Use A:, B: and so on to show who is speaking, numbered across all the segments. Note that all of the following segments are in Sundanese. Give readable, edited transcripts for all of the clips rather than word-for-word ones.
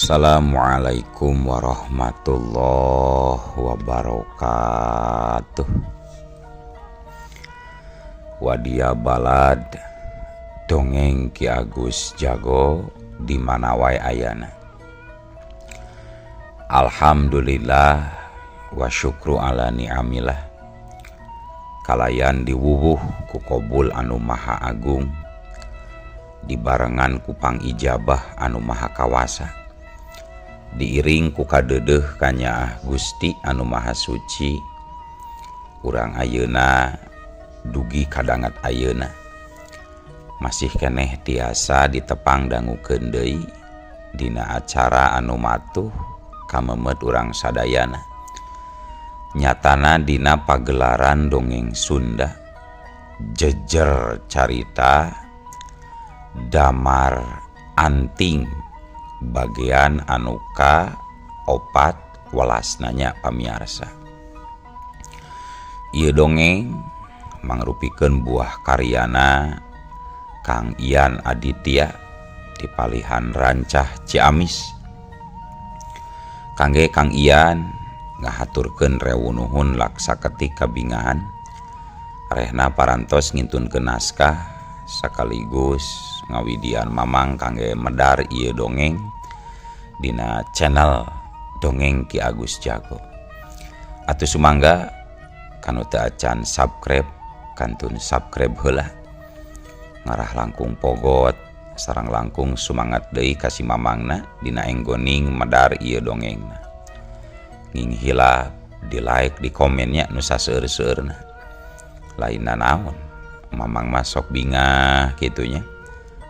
A: Assalamualaikum warahmatullahi wabarakatuh. Wadia balad dongeng Ki Agus Jago di mana wae ayana. Alhamdulillah wa syukru ala ni'amillah. Kalayan diwuwuh ku Qobul anu maha agung, dibarengan ku pangijabah anu maha kawasa, diiring ku kadeudeuh kanya Gusti anu maha suci. Urang ayeuna dugi kadangat ayeuna masih keneh tiasa ditepang dangukeun deui dina acara anu matuh kamemet urang sadayana. Nyatana dina pagelaran dongeng Sunda jejer carita Damar Anting bagian anu ka-4 nanya pamiarsa. Ieu dongeng mangrupikeun buah karyana Kang Ian Aditya di Palihan Rancah Ciamis. Kangge Kang Ian ngahaturkeun rewunuhun laksa ketika bingahan, rehna parantos ngintunkeun naskah sakaligus ngawidian mamang kangge medar ieu dongeng dina channel Dongeng Ki Agus Jago. Atuh sumangga kanu teu acan subscribe kantun subscribe heula, ngarah langkung pogot sareng langkung sumangat deui ka si mamangna dina enggoning medar ieu dongengna. Nging hilap di like di komennya nu saseueur-seueurna. Lainna naon, mamang masok bingah kitunya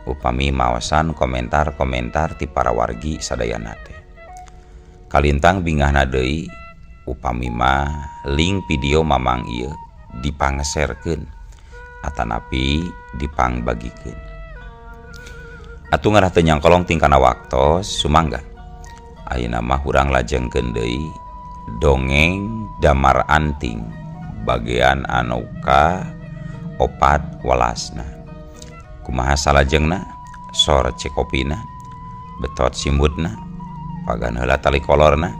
A: upami maosan komentar-komentar ti para wargi sadayana teh. Kalintang bingahna deui upami mah link video mamang ieu dipangserkeun atanapi dipangbagikeun. Atuh ngarah teu nyangkolong tingkana waktos sumangga ayeuna mah urang lajengkeun deui dongeng Damar Anting bagian anu ka-4 welasna. Kumaha salajengna sor cekopina betot simbutna pagan heula tali kolorna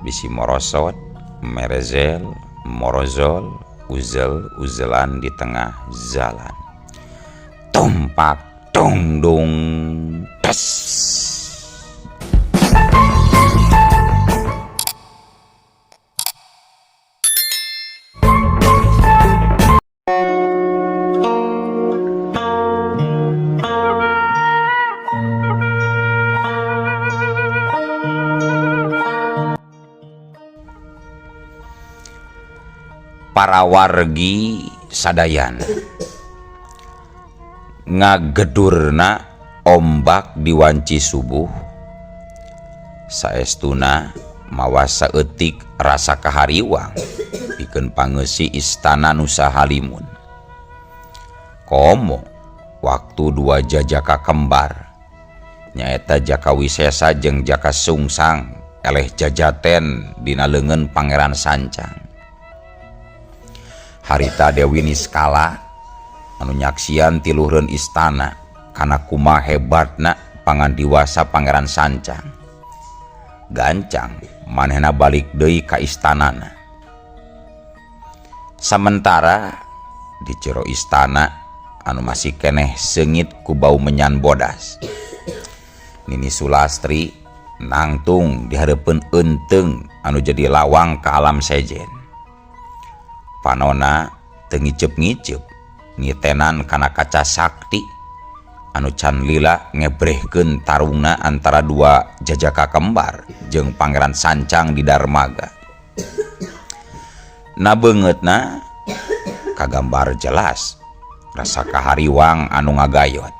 A: bisi morosot merezel morozol uzel-uzelan di tengah jalan. Tompak dong dong tes. Para wargi sadayan ngagedurna ombak di wanci subuh saestuna mawa saeutik rasa kahariwang pikeun pangeusih istana Nusa Halimun. Komo waktu dua jajaka kembar nyaeta Jaka Wisesa jeung Jaka Sungsang eleh jajaten dina leungeun Pangeran Sancang. Harita Dewi Niskala anu nyaksian tiluhreun istana kana kumaha hebatna pangandiwasa Pangeran Sancang. Gancang manehna balik deui ka istanana. Sementara di jero istana anu masih keneh seungit ku bau menyan bodas, Nini Sulastri nangtung di hareupeun eunteng anu jadi lawang ka alam sejen. Panona teu ngiceup-ngiceup ngitenan kana kaca sakti anu can lila ngebrehkeun tarungna antara dua jajaka kembar jeung Pangeran Sancang di darmaga. Na beungeutna kagambar jelas rasa kahariwang anu ngagayot.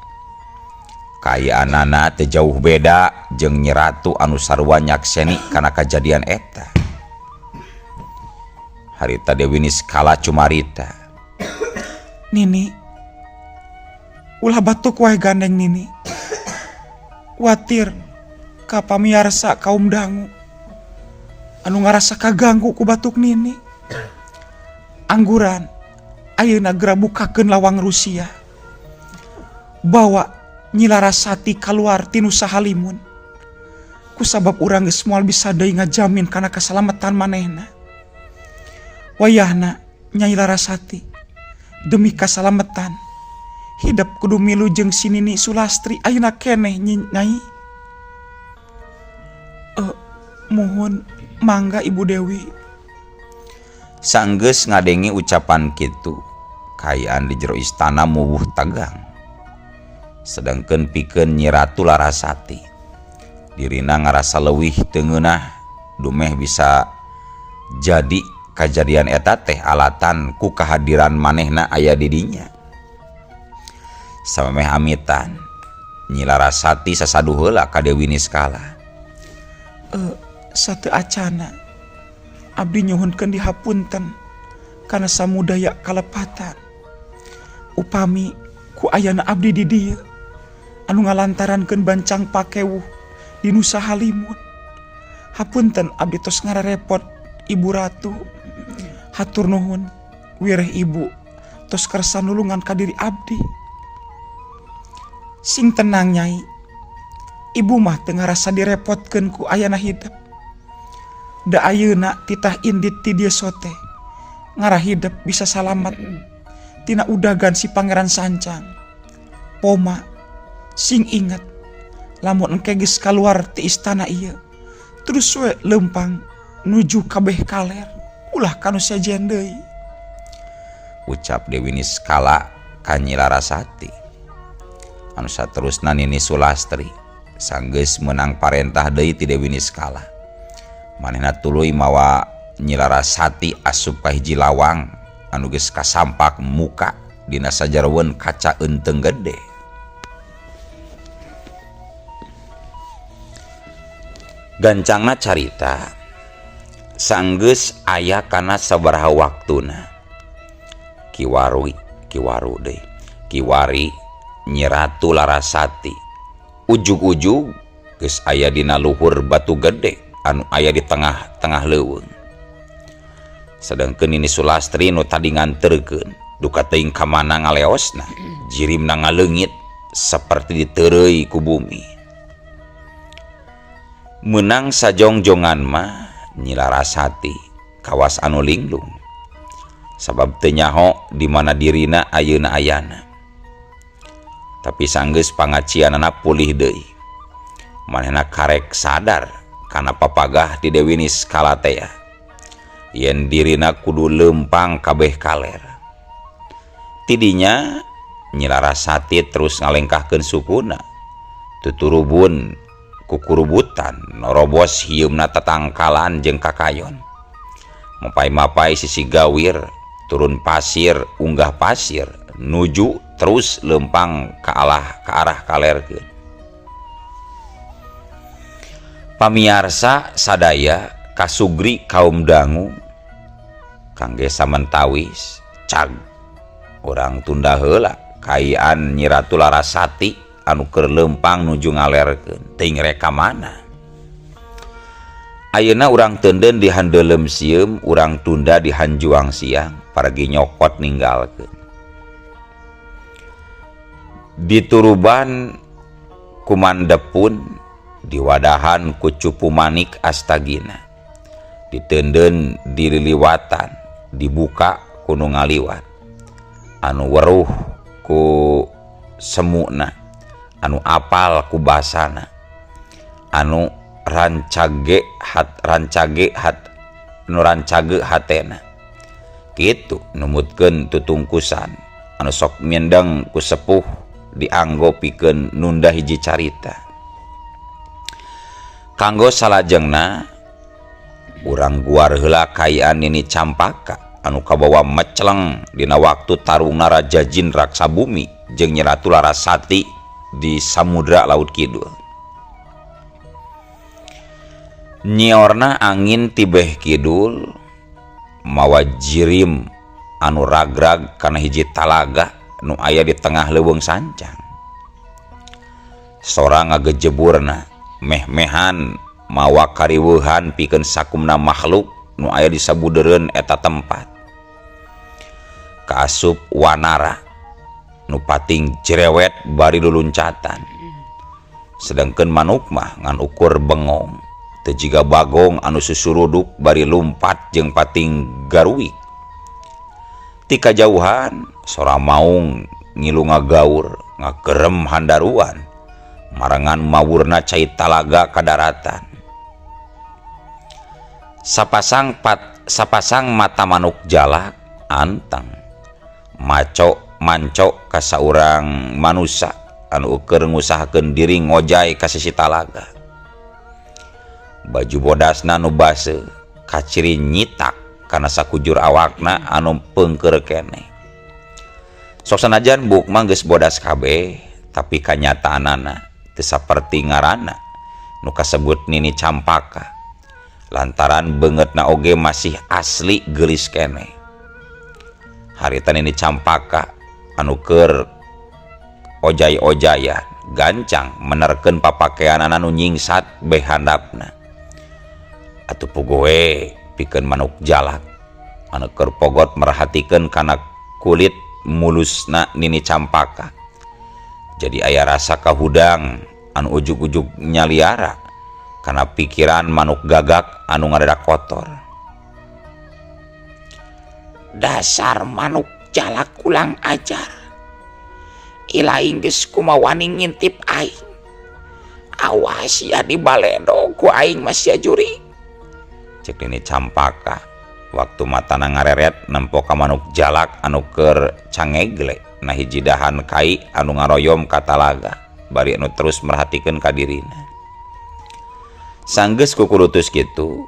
A: Kayaanana teu jauh beda jeung Nyi Ratu anu sarua nyakseni kana kajadian eta. Harita Dewi Niskala cumarita, "Nini, ulah batuk wae gandeng Nini. Watir ka pamiarsa kaum dangu anu ngarasa kaganggu ku batuk Nini. Angguran ayeuna geura bukakeun lawang Rusia. Bawa Nyi Larasati kaluar ti Nusa Halimun.
B: Kusabab urang geus moal bisa deui ngajamin kana kasalamatan manehna. Wayahna Nyai Larasati, demi kasalamatan hidup kudu milu jeung si Nini Sulastri ayeuna keneh Nyai. Mohon mangga Ibu Dewi.
A: Sanggeus ngadengi ucapan kitu, kaayaan di jero istana mubuh tagang. Sedangkeun pikeun Nyi Ratu Larasati, dirina ngarasa leuwih teu ngeunah dumeh bisa jadi kajadian eta teh alatan ku kehadiran manehna aya di dinya. Samemeh amitan, Nyi Larasati sasadu heula ka Dewi Niskala.
B: Sateu acana abdi nyuhunkeun dihapunten kana samudaya kalepatan. Upami ku ayana abdi di dieu anu ngalantarankeun bancang pakewuh di Nusa Halimun. Hapunten abdi tos ngararepot Ibu Ratu. Hatur nuhun wireh Ibu tos kersa nulungan ka diri abdi. Sing tenang Nyai, Ibu mah teu ngarasa direpotkeun ku ayana hidup. Da ayeuna titah indit ti dieu sote ngarah hidup bisa salamat tina udagan si Pangeran Sancang. Poma sing ingat lamun engke geus kaluar ti istana ieu terus we lempang nuju kabeh kaler ulah kanu sajen deui,
A: ucap Dewi Niskala ka Nyi Larasati. Anu saterusna Nini Sulastri sanggeus meunang parentah deui ti Dewi Niskala. Manehna tuluy mawa Nyi Larasati asup ka hiji lawang anu geus kasampak muka dina sajarweun kaca eunteng gede. Gancangna carita sanggeus aya kana sabaraha waktuna kiwari Nyi Ratu Larasati ujug-ujug geus aya dina luhur batu gede anu aya di tengah-tengah leuweung. Sedengkeun Nini Sulastri nu tadi nganterkeun duka teuing ka mana ngaleosna jirimna ngaleungit saperti diteureuy ku bumi. Meunang sajongjongan mah Nyi Larasati kawas anu linglung sabab teu nyaho di mana dirina ayeuna ayana. Tapi sanggeus pangacianana pulih deui, manehna karek sadar kana papagah di Dewi Niskala teh yen dirina kudu lempang kabeh kaler. Tidinya Nyi Larasati terus ngalengkahkeun sukuna tuturubun kukurubutan norobos hiumna tatangkalan jeung kakayon. Mapai-mapai sisi gawir turun pasir unggah pasir nuju terus lempang ke arah kalerkeun. Pamiarsa sadaya kasugri kaum dangu kangge samentawis cag urang tunda heula kaayaan Nyi Ratu Larasati anu keur lempang nuju ngalerkeun teuing reka mana. Ayeuna urang teunden di handeulem sieum urang tunda di hanjuang siang paragi nyokot ninggalkeun. Dituruban kumandepun diwadahan ku cupu manik astagina, diteunden dililiwatan dibuka kuno ngaliwat anu weruh ku semuna anu apal ku basana anu rancage hatena kitu numutkeun tutungkusan anu sok miendang ku sepuh dianggo pikeun nunda hiji carita. Kanggo salajengna urang guar heula kaayaan Nini Campaka anu kabawa mecleng dina waktu tarungna Raja Jin Raksabumi jeung Nyi Ratu Larasati di Samudra Laut Kidul. Nyiorna angin tibeh kidul mawa jirim anu ragrag kana hiji talaga nu aya di tengah leuweung sancang. Sora ngagejeburna meh-mehan mawa kariweuhan pikeun sakumna makhluk nu aya di sabudeureun eta tempat. Kaasup wanara nu pating cerewet bari luluncatan sedangkan manuk mah ngan ukur bengong teu jiga bagong anu susuruduk bari lumpat jeung pating garuik. Ti kajauhan sora maung ngilu ngagaur ngagerem handaruan marangan mawurna cai talaga ka daratan. Sapasang mata manuk jalak anteng mancok ka saurang manusia anu keur ngusahakeun diri ngojay ka sisi talaga. Baju bodasna nu baseuh kaciri nyitak kana sakujur awakna anu peungkeur keneh. Sok sanajan buk mah geus bodas kabeh, tapi kanyataanana teu saperti ngaranna nu kasebut Nini Campaka. Lantaran beungeutna oge masih asli geulis keneh. Harita Nini Campaka anu keur ojay-ojayan gancang menerkeun papakeanana nu nyingsat beh handapna. Atuh puguh pikeun manuk jalak anu keur pogot merhatikeun kana kulit mulusna Nini Campaka. Jadi aya rasa kahudang anu ujug-ujug nyaliara kana pikiran manuk gagak anu ngadadak kotor.
B: Dasar manuk jalak kulang ajar. Ilaing geus kumawani ngintip aing. Awas ya di baledo ku aing masih juri.
A: Cek Nini Campaka waktu matana ngareret nempo ka manuk jalak anu keur cangegle na hiji dahan kai anu ngaroyom ka talaga bari anu terus merhatikeun ka dirina. Sanggeus kukurutus kitu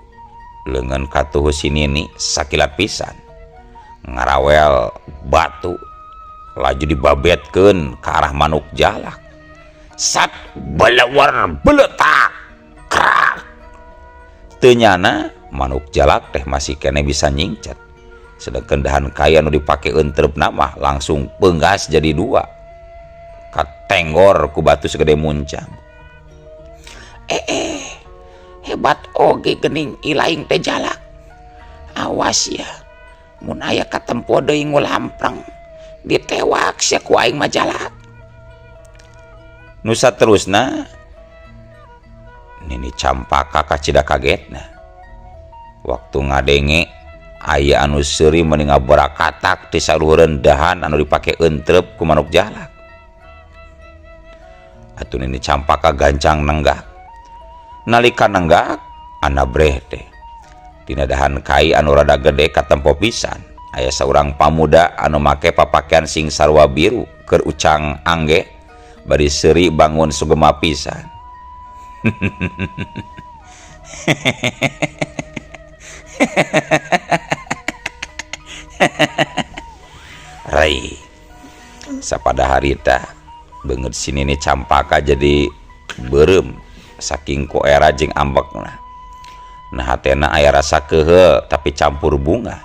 A: leungeun katuhu si Nini sakilat pisan ngarawel batu laju dibabetkeun ka arah manuk jalak. Sat belewar beletak krak. Teu nyana manuk jalak teh masih kene bisa nyingcet, sedangkan dahan kai anu dipake entrepna mah langsung peunggas jadi dua katenggor ku batu segede muncang.
B: Hebat oge gening ilaing teh jalak. Awas ya, mun aya katempo deui ngulampreng ditewak sia ku aing mah jalak.
A: Nu saterusna Nini Campaka kacida kagetna waktu ngadenge aya anu seuri meuning ngaborakatak ti saluhureun dahan anu dipake entrep ku manuk jalak. Atuh Nini Campaka gancang nenggak. Nalika nenggak anabreh teh dina dahan kai anu rada gede katempo pisan aya saurang pamuda anu make papakean sing sarua biru keur ucang angge bari seuri bangun sugema pisan. Rai sapada harita beungeut si Nini Campaka jadi beureum saking ku era jeung ambekna. Nah hatena aya rasa kehe tapi campur bunga.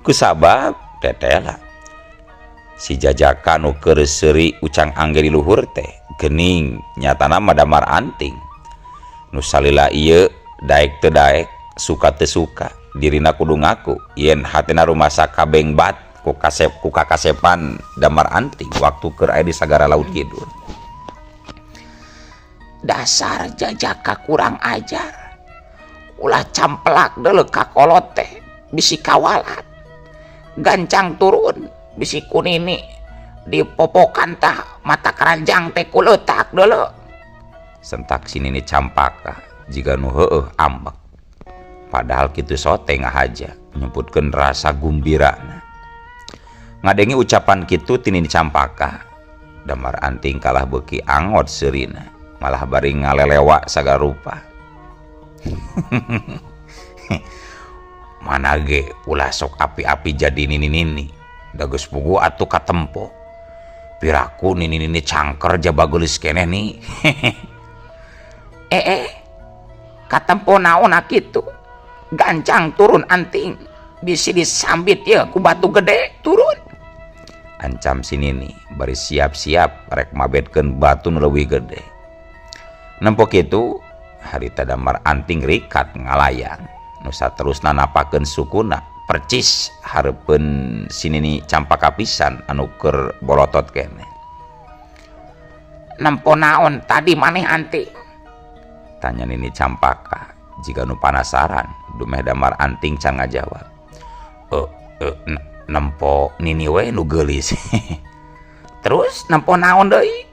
A: Kusabab tetela si jajaka nu keur seuri ucang angge di luhur teh geuning nyatana mah damar anting. Nu salila ieu daek teu daek suka teu suka dirina kudu ngaku yen hatena rumasa kabeng bat ku kakasepan damar anting waktu keur aya di sagara laut kidul.
B: Dasar jajaka kurang ajar. Ulah camplak deuleu ka kolot teh bisi kawalat. Gancang turun bisi kunini di popokan tah mata keranjang teh kuleutak deuleu.
A: Sentak si Nini Campaka jiga nu heueuh ambek. Padahal kitu sote ngahaja nyebutkeun rasa gumbirana. Ngadenge ucapan kitu ti Nini Campaka damar anting kalah beuki angot seurina malah bari ngalelewa sagala rupa. Mana ge ulah sok api-api jadi nini-nini da geus puguh atuh katempo piraku nini-nini cangker jaba geulis keneh nih.
B: Katempo naon kitu gancang turun anting bisi disambit ya ku batu gede turun.
A: Ancam si Nini bari siap-siap rek mabetkeun batu nu leuwih gede. Nempo kitu harita damar anting rikat ngalayang nu saterusna napakeun sukuna percis hareupeun si Nini Campaka pisan anu keur bolotot keneh. nempo naon tadi maneh anting? Tanya Nini Campaka. Jika nu penasaran, dumeh Damar Anting can ngajawab. Nempo Nini we nu geulis. Terus nempo naon deui?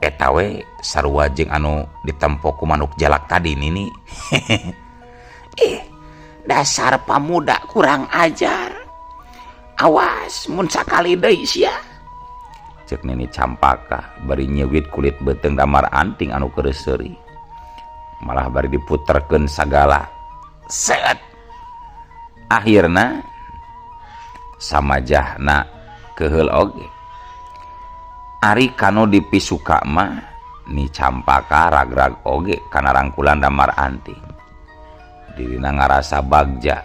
A: Eta we sarua jeung anu ditempo ku manuk jalak tadi Nini. Dasar pamuda kurang ajar. Awas mun sakali deui sia. Cek Nini Campaka bari nyeuwit kulit beuteung Damar Anting anu keureuh seuri. Malah bari diputerkeun sagala. Set. Akhirna samajahna keheul oge. Ari kanu dipisuka mah Ni Campaka ragrag oge kana rangkulan Damar Anting. Dirina ngarasa bagja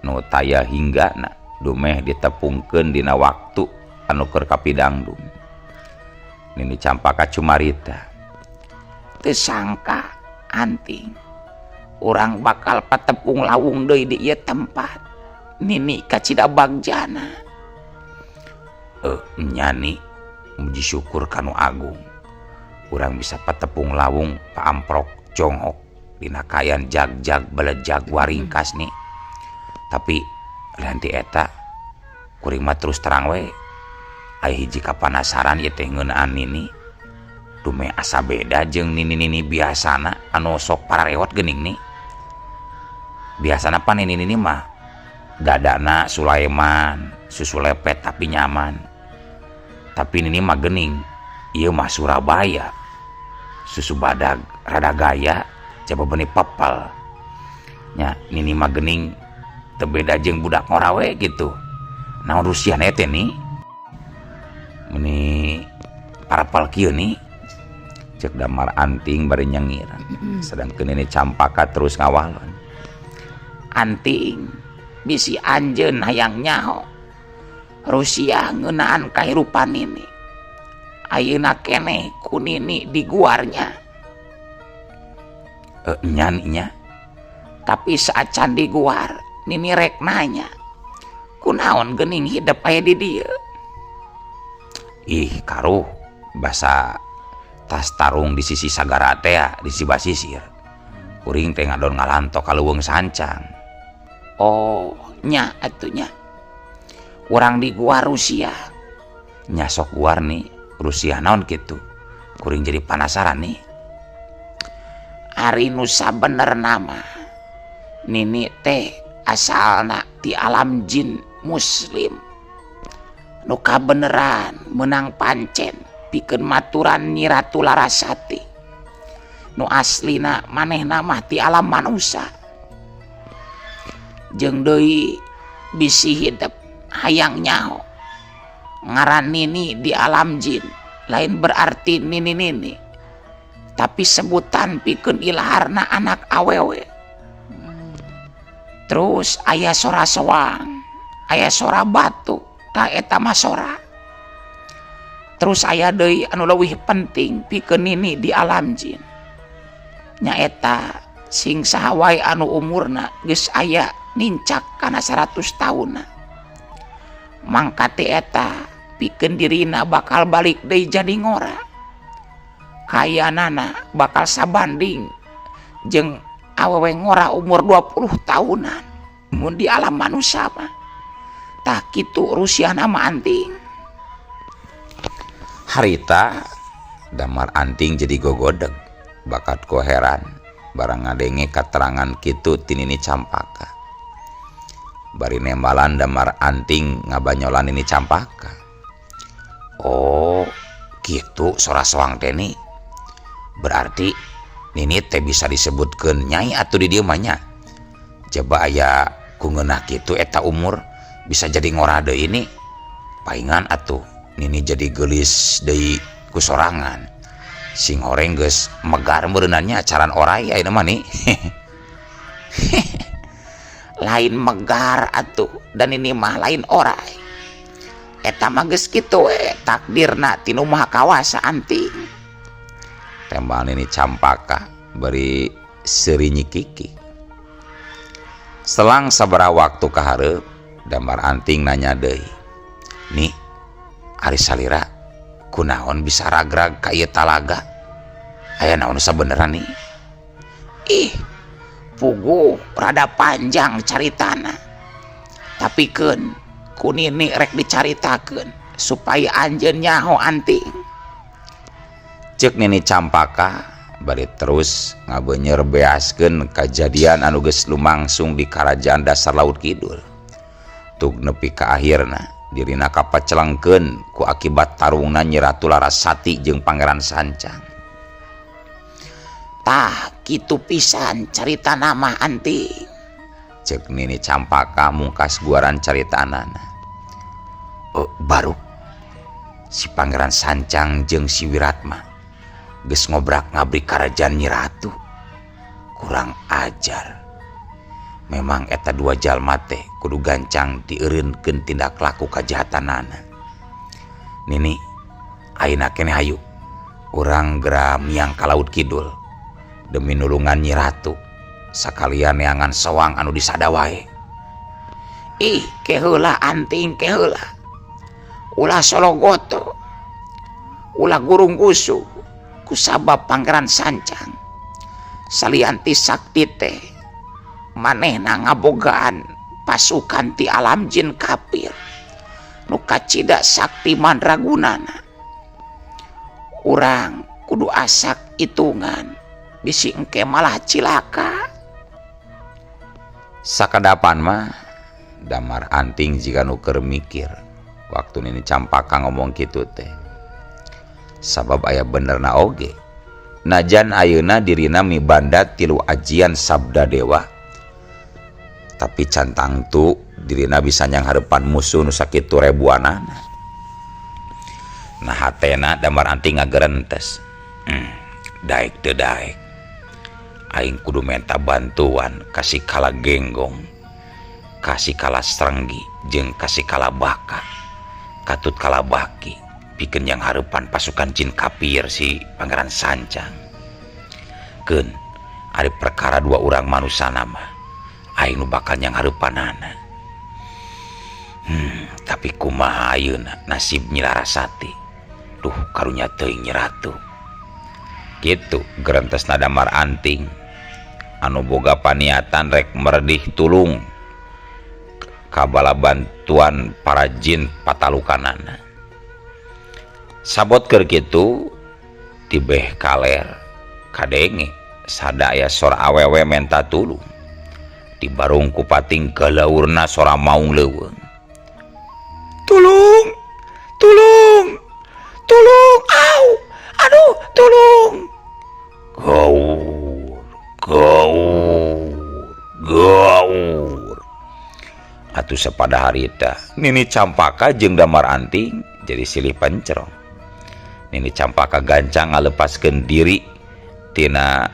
A: nu taya hinggana dumeh ditepungkeun dina waktu anu keur kapidangdung. Nini Campaka cumarita. Teu sangka Anting urang bakal patepung lawung deui di ieu tempat. Nini kacida bagjana. Nyani muji syukur kanu agung. Urang bisa patepung lawung paamprok jongok dina kayan jag-jag belejag waringkas nih. Tapi lain ti eta kuring mah terus terang we aya hiji kapanasaran ieu teh ngeunaan Nini. Dume asa beda jeung Nini biasana anu sok pararewot geuning nih. Biasana pan Nini mah dadana Sulaiman, susu lepet tapi nyaman. Tapi Nini mah geuning, ieu mah Surabaya. Susu badag rada gaya, coba benih pepel. Nya Nini mah geuning teu beda jeung budak ngorawe gitu. Naon Rusia teh nih? Meni parapal kieu nih. Cek Damar Anting bari nyengir. Sedangkeun Nini Campaka terus ngawalon. Anting, bisi anjeun hayang nyaho. Rusia ngeunaan kahirupan Nini. Ayeuna keneh ku Nini di guarnya. Nya. Tapi saat can di guar, Nini rek nanya. Kunaon geuning hidup aya di dieu? Ih, karuh basa tas tarung di sisi sagara teh di sisi basisir. Kuring teh ngadon ngalantok ka leuweung sancang. Oh, nya atunya. Urang di gua Rusia. Nya sok guar nih Rusia naon kitu. Kuring jadi penasaran nih. Ari nu sabener nama Nini teh asalna ti alam jin muslim. Nu kabeneran menang pancen pikeun maturan Nyi Ratu Larasati. Nu aslina manehna mah ti alam manusia. Jeung deui bisi hidup hayang nyaho. Ngaran Nini di alam jin lain berarti Nini. Tapi sebutan pikeun ilaharna anak awewe. Terus aya sora soang, aya sora batu, ta eta mah sora. Terus aya deui anu leuwih penting pikeun Nini di alam jin. Nyaeta sing saha wae anu umurna geus aya nincak kana 100 taunna. Mangka teh eta pikeun dirina bakal balik deui jadi ngora. Kayanana bakal sabanding jeung awewe ngora umur 20 tahunan. Mun di alam manusia mah tah kitu Rusiana mah Anting. Harita Damar Anting jadi gogodeg bakat koheran barang ngadenge katerangan kitu ti Nini Campaka. Bari nembalan Damar Anting ngabanyolan Nini Campaka. Oh, kitu sora soang teh ni. Berarti Nini teh bisa disebutkeun nyai atuh di dieu mah nya. Coba aya ku ngeunah kitu eta umur bisa jadi ngora deui ini. Paingan atuh Nini jadi geulis deui ku sorangan. Sing horeng geus megar meureunannya acaran orai ayeuna mah ni. Lain megar atuh dan ini mah lain orai. Eta mah geus kitu we takdirna ti Nu Maha Kawasa Anting. Tembal Nini Campaka beri seuri nyikiki. Selang sabaraha waktu kahareup Damar Anting nanya deui. Nih, ari salira kunaon bisa ragrag ka ieu talaga? Aya naon sabeneran nih? Ih, pugu rada panjang caritana. Tapi keun ku nini rek dicaritakeun supaya anjeun nyaho anting. Cek Nini Campaka bari terus ngabeunyer beaskeun kajadian anu geus lumangsung di Karajaan Dasar Laut Kidul. Tug nepi ka akhirna dirina kapacelengkeun ku akibat tarungna Nyi Ratu Larasati jeung Pangeran Sancang. Tah kitu pisan carita nama anting, cek Nini Campaka mungkas guaran caritanana. Baru si Pangeran Sancang jeung si Wiratma geus ngobrak ngabri karajaan Nyi Ratu. Kurang ajar. Memang eta dua jalma teh kudu gancang dieureunkeun tindak laku kajahatanana. Nini, ayeuna keneh hayu urang gera miang ka Laut Kidul demi nulungan Nyi Ratu sakalian neangan sawang anu disada wae. Ih, keheula anting keheula. Ulah Sologoto, ulah Gurung Gusu kusabab Pangeran Sancang salianti sakti teh manehna ngabogaan pasukan ti alam jin kafir nu kacida sakti mandragunana. Urang kudu asak hitungan bisi engke malah cilaka. Sakadapan mah Damar Anting jika nu keur mikir waktu Nini Campaka ngomong kitu teh. Sabab aya benerna oge najan ayeuna dirina mibanda tilu ajian sabda dewa, tapi cantang tu dirina bisa nyang harepan musuh nu sakitu ribuanana. Nah hatena Damar Anting ngagerentes. Daek teu daek aing kudu menta bantuan kasih kala genggong, kasih kala serenggi jeung kasih kala baka katut kala baki pikeun yang harepan pasukan jin kafir si Pangeran Sancang. Keun ari perkara dua urang manusana mah aing nu bakal yang harepanana. Tapi kumaha ayeuna nasib Nyi Larasati? Duh karunya teuing Nyi Ratu. Kitu gerentesna Damar Anting anu boga paniatan rek meredih tulung kabala bantuan para jin patalukanana. Sabot keur kitu tibeh kaler kadenge sadaya sora awewe menta tulung dibarung ku pating galaurna sora maung leuweung. Tulung, tulung, tulung, au, aduh, tulung. Gaur, gaur, gaur. Atuh sapada harita Nini Campaka jeung Damar Anting jadi silih pencerong. Nini Campaka gancang ngalepaskeun diri tina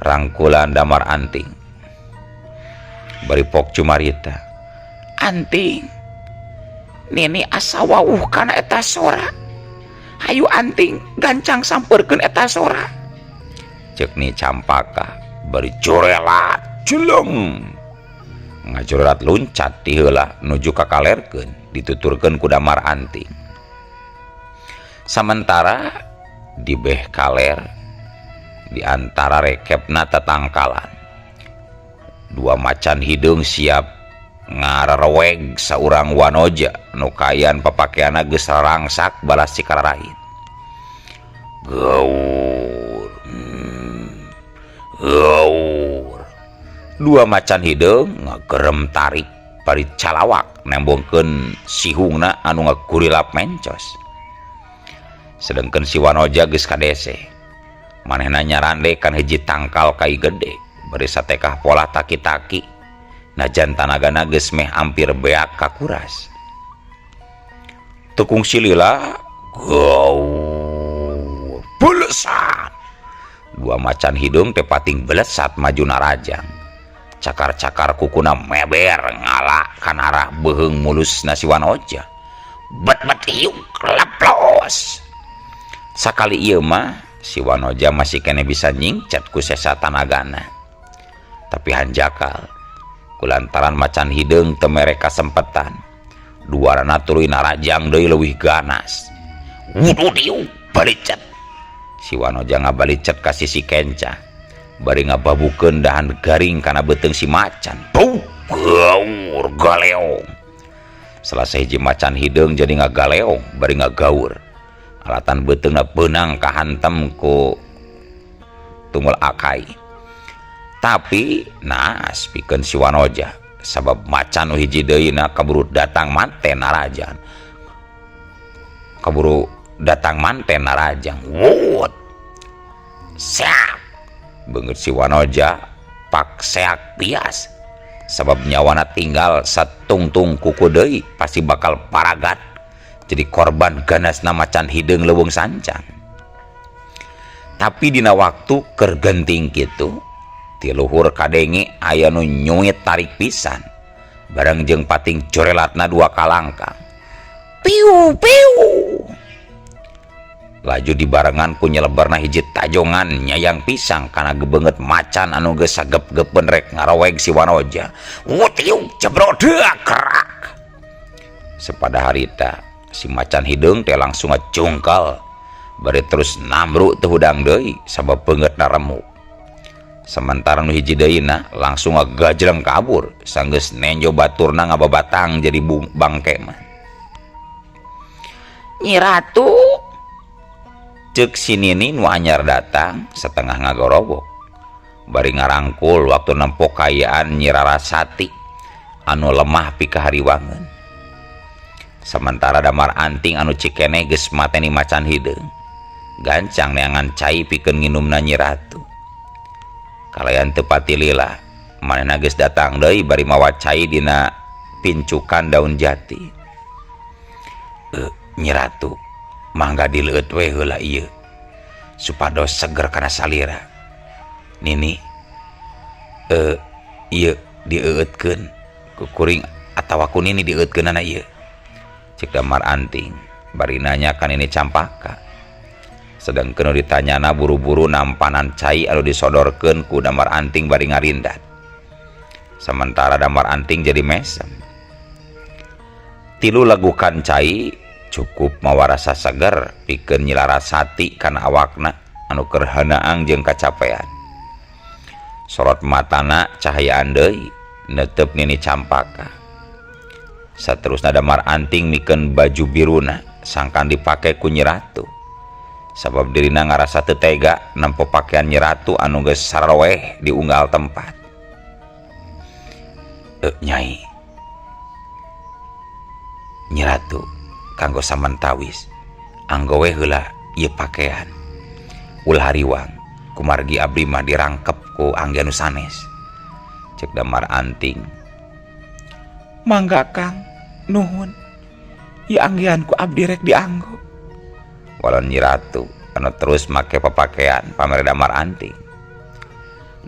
A: rangkulan Damar Anting. Bari pok cumarita, Anting, Nini asa wawuh kana eta sora. Hayu Anting gancang sampeurkeun eta sora. Ceuk Nini Campaka bari corelat jeleng. Ngajorat luncat ti heula nuju ka kalerkeun dituturkeun ku Damar Anting. Sementara di beh kaler di antara rekepna tatangkalan dua macan hidung siap ngarereweg saurang wanoja nu kayan papakeana geus rangsak balas cikararahin. Gaur, gaur. Dua macan hidung ngagerem tarik bari calawak nembongkeun sihungna anu ngakurilap mencos. Sedengkeun si wanoja geus kadese manehna nyarande kan hiji tangkal kai gede bari satekah pola taki-taki najan tanagana geus meh hampir beak kakuras. Tukung silila gaur belesan. Dua macan hidung teh pating belesat maju narajang. Cakar-cakar kukuna meber ngala kan arah beheung mulus nasi wanoja. Bet-bet hiung leplos. Sakali ieu mah si wanoja masih kene bisa nyingcat ku sesa tanagana. Tapi hanjakal kulantaran macan hidung teu mere kasempetan. Duarana tuluy narajang deui leuwih ganas. Wuduh diu balicet. Si Wanoja ngabalicet ka si Kenca. Bari ngababukeun dahan garing kana beuteung si macan. Bau gaur galeong. Selesai hiji macan hideung jadi ngagaleong bari ngagaur. Alatan beuteungna beunang kahantem ku tunggul akai. Tapi naas pikeun si Wanoja sabab macan nu hiji deuyna kaburu datang manten narajan. Kaburu datang manten narajang. Wut. Siap. Beungeut si Wanoja pak seak pias. Sabab nyawana tinggal satungtung kuku deui pasti bakal paragat. Jadi korban ganasna macan hideung leuweung sancang. Tapi dina waktu keur genting kitu, ti luhur kadenge aya nu nyuit tarik pisan. Bareng jeung pating corelatna dua kalangkang. Piu piu. Laju dibarengan ku nyelebarna hiji tajongan nyayang pisang kana gebeungeut macan anu geus sagep-gepen rek ngaraweg si Wanoja. Wutiu jebrodeuk kerak. Sepada harita si macan hideung teh langsung ngacungkal bari terus namru teu hudang deui sabab beungeutna remuk. Sementara nu hiji deuyna langsung ngagajreng kabur sanggeus nenjo baturna ngababatang jadi bangke mah. Nyi Ratu, ceuk si Nini nu anyar datang setengah ngagorobok bari ngarangkul waktu nempo kayaan Nyi Rarasati anu lemah pi kahariwangeun. Sementara Damar Anting anu cikene geus mateni macan hideung gancang neangan cai pikeun nginumna Nyi Ratu. Kalayan teu pati lila manehna geus datang deui bari mawa cai dina pincukan daun jati. Nyi Ratu, mangga dileueut we heula ieu supados seger kana salira. Nini ieu dieueutkeun ku kuring atawa ku Nini dieueutkeunana ieu, cek Damar Anting bari nanya ka Nini Campaka. Sedengkeun ditanyana buru-buru nampanan cai anu disodorkeun ku Damar Anting bari ngarindat. Sementara Damar Anting jadi mesem. Tilu lagukan cai cukup mawa rasa seger pikeun Nyi Larasati kana awakna anu keur heuneuang jeung kacapean. Sorot matana cahayaan deui neuteup Nini Campaka. Saterusna Damar Anting mikeun baju biruna sangkan dipake ku Nyi Ratu. Sabab dirina ngarasa teu tega nempo pakaian Nyi Ratu anu geus sareweh di unggal tempat. Nyai, Nyi Ratu kanggo samantawis anggo we heula ieu pakaian. Ulah hariwang kumargi abdi mah dirangkep ku angge anu sanes, cek Damar Anting.
B: Mangga Kang, nuhun. Ieu anggean ku abdi rek dianggo.
A: Walon Nyi Ratu anu terus make papakean pamere Damar Anting.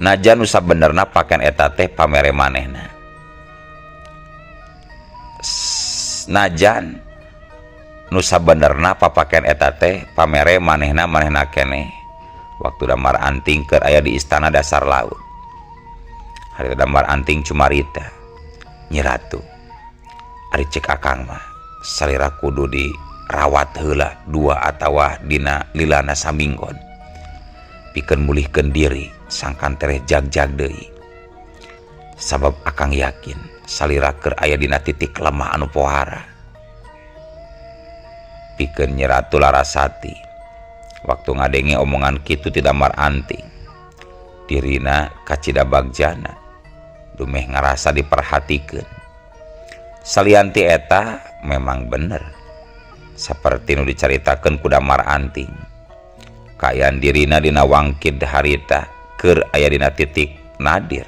A: Najan nu sabenerna pakaian eta teh pamere manehna. Najan nu sabenerna papakean eta teh pamere manehna keneh waktu Damar Anting keur aya di istana dasar laut. Hari Damar Anting cumarita, Nyi Ratu, ari cek akang mah salira kudu dirawat heula 2 atawa dina lilana saminggon pikeun mulihkeun diri sangkan tereh jag-jag deui. Sabab akang yakin salira keur aya dina titik lemah anu pohara. Pikeun Nyi Ratu Larasati waktu ngadenge omongan kitu ti Damar Anting, dirina kacida bagjana dumeh ngarasa diperhatikeun. Salianti eta memang bener saperti nu dicaritakeun ku Damar Anting, kaayaan dirina dina wangkid harita keur aya dina titik nadir.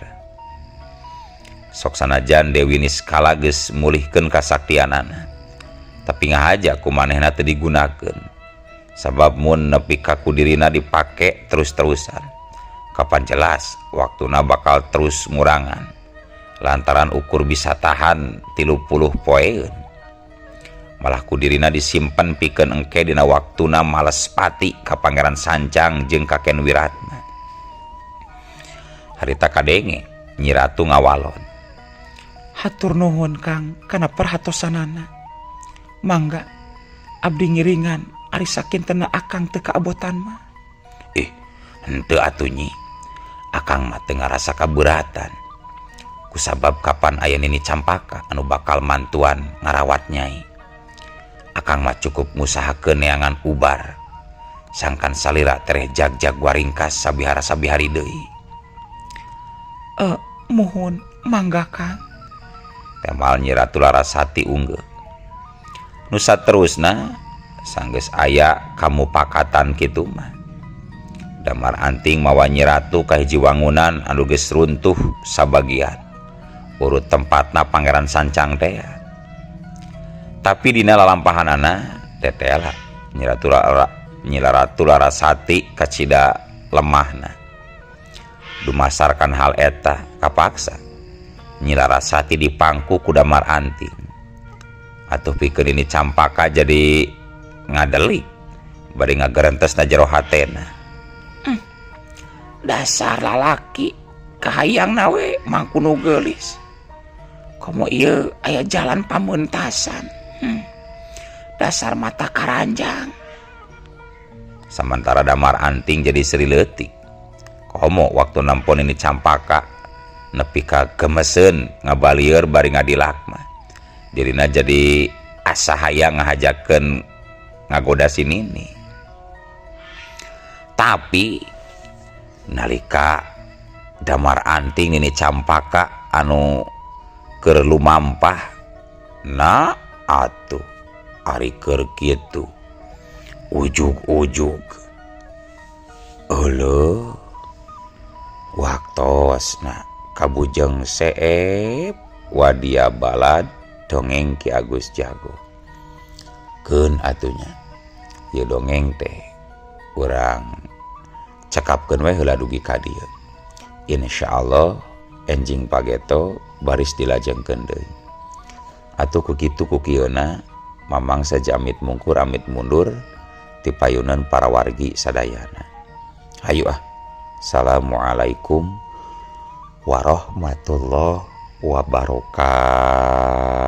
A: Sok sanajan Dewi Niskala geus mulihkeun kasaktianana, tapi ngahaja ku manehna teu digunakeun. Sabab mun nepi ka ku dirina dipake terus-terusan, kapan jelas waktuna bakal terus ngurangan lantaran ukur bisa tahan 30 poeun. Malah ku dirina disimpen pikeun engke dina waktuna males pati ka Pangeran Sancang jeung Kaken Wiratna. Harita kadenge Nyi Ratu ngawalon,
B: Hatur nuhun Kang kana perhatosanana. Mangga abdi ngiringan ari sakintena akang teu kaabotan mah.
A: Henteu atuh Nyi. Akang mah teu ngarasa kaberatan. Kusabab kapan aya Nini Campaka anu bakal mantuan ngarawat Nyai. Akang mah cukup ngusahakeun neangan ubar. Sangkan salira tereh jag-jag waringkas sabihara-sabihari deui.
B: Muhun, mangga Kang.
A: Temal Nyi Ratu Larasati unggeuh. Nu saterusna sanggeus aya kamupakatan kitu mah. Damar Anting mawa Nyi Ratu ka hiji wangunan anu geus runtuh sabagian. Urut tempatna Pangeran Sancang teh. Tapi dina lalampahanana tetela Nyi Ratu Larasati kacida lemahna. Dumasarkan hal eta kapaksa Nyi Larasati dipangku ku Damar Anting. Atuh pikeun Nini Campaka jadi ngadelik bari ngagerentesna jero hatena.
B: Dasar lalaki kahayang nawe mangkunu geulis. Komo ieu aya jalan pamuntasan. Dasar mata karanjang.
A: Samantara Damar Anting jadi srileutik. Komo waktu nampon Nini Campaka nepi ka gemeseun ngabalieur bari ngadilak mah. Dirina jadi asa hayang ngahajakeun ngagoda si Nini. Tapi nalika Damar Anting Nini Campaka anu keur lumampah, na atuh ari keur kitu ujug-ujug eueuh waktosna kabujeng seep wadia balad dongeng Ki Agus Jago. Keun atunya ieu dongeng teh urang cekapkeun we heula dugi ka dieu. Insyaallah enjing pageto baris dilajengkeun deui. Atuh ku kitu ku kieuna mamang sajamit mungkur amit mundur ti payunan para wargi sadayana. Hayu Assalamualaikum warahmatullahi wabarakatuh.